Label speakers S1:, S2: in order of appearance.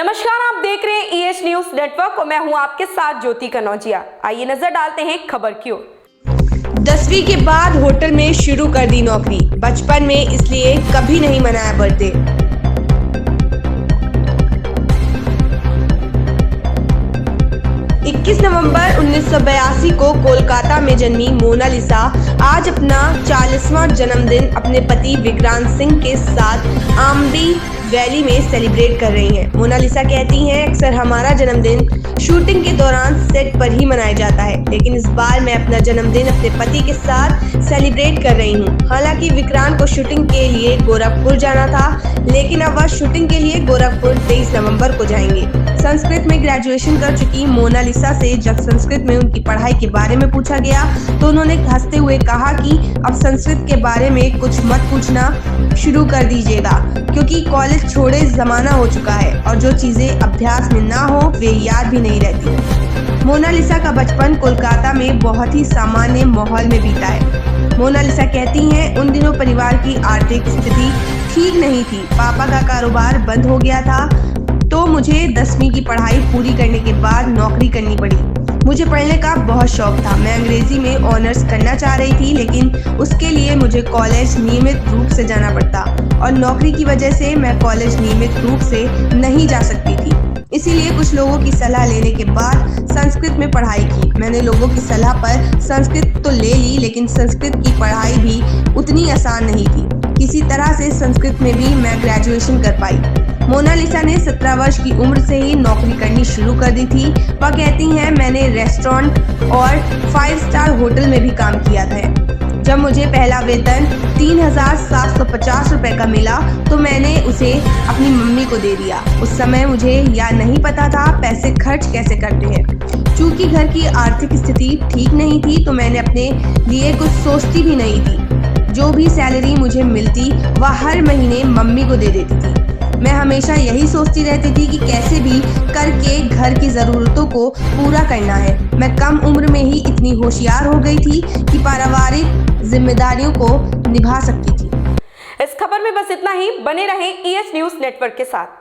S1: नमस्कार, आप देख रहे हैं EH न्यूज नेटवर्क और मैं हूं आपके साथ ज्योति कनौजिया। आइए नजर डालते हैं खबर की ओर।
S2: 10वीं के बाद होटल में शुरू कर दी नौकरी, बचपन में इसलिए कभी नहीं मनाया बर्थडे। इक्कीस नवंबर 1982 को कोलकाता में जन्मी मोनालिसा आज अपना 40वां जन्मदिन अपने पति विक्रांत सिंह के साथ आम्बी वैली में सेलिब्रेट कर रही हैं। मोनालिसा कहती हैं, अक्सर हमारा जन्मदिन शूटिंग के दौरान सेट पर ही मनाया जाता है, लेकिन इस बार मैं अपना जन्मदिन अपने पति के साथ सेलिब्रेट कर रही हूँ। हालांकि विक्रांत को शूटिंग के लिए गोरखपुर जाना था, लेकिन अब वह शूटिंग के लिए गोरखपुर 23 नवंबर को जाएंगे। संस्कृत में ग्रेजुएशन कर चुकी मोनालिसा से जब संस्कृत में उनकी पढ़ाई के बारे में पूछा गया तो उन्होंने हंसते हुए कहा कि अब संस्कृत के बारे में कुछ मत पूछना शुरू कर दीजिएगा, क्योंकि कॉलेज छोड़े जमाना हो चुका है और जो चीजें अभ्यास में ना हो वे याद भी नहीं रहती। मोनालिसा का बचपन कोलकाता में बहुत ही सामान्य माहौल में बीता है। मोनालिसा कहती हैं, उन दिनों परिवार की आर्थिक स्थिति ठीक नहीं थी। पापा का कारोबार बंद हो गया था तो मुझे 10वीं की पढ़ाई पूरी करने के बाद नौकरी करनी पड़ी। मुझे पढ़ने का बहुत शौक था। मैं अंग्रेजी में ऑनर्स करना चाह रही थी, लेकिन उसके लिए मुझे कॉलेज नियमित रूप से जाना पड़ता और नौकरी की वजह से मैं कॉलेज नियमित रूप से नहीं जा सकती थी। इसीलिए कुछ लोगों की सलाह लेने के बाद संस्कृत में पढ़ाई की। मैंने लोगों की सलाह पर संस्कृत तो ले ली, लेकिन संस्कृत की पढ़ाई भी उतनी आसान नहीं थी। किसी तरह से संस्कृत में भी मैं ग्रेजुएशन कर पाई। मोनालिसा ने 17 वर्ष की उम्र से ही नौकरी करनी शुरू कर दी थी। वह कहती हैं, मैंने रेस्टोरेंट और 5 स्टार होटल में भी काम किया था। जब मुझे पहला वेतन 3,750 रुपए का मिला तो मैंने उसे अपनी मम्मी को दे दिया। उस समय मुझे यह नहीं पता था पैसे खर्च कैसे करते हैं। चूंकि घर की आर्थिक स्थिति ठीक नहीं थी तो मैंने अपने लिए कुछ सोचती भी नहीं थी। जो भी सैलरी मुझे मिलती वह हर महीने मम्मी को दे देती थी। मैं हमेशा यही सोचती रहती थी कि कैसे भी करके घर की ज़रूरतों को पूरा करना है। मैं कम उम्र में ही इतनी होशियार हो गई थी कि पारिवारिक जिम्मेदारियों को निभा सकती थी।
S1: इस खबर में बस इतना ही। बने रहें EH न्यूज नेटवर्क के साथ।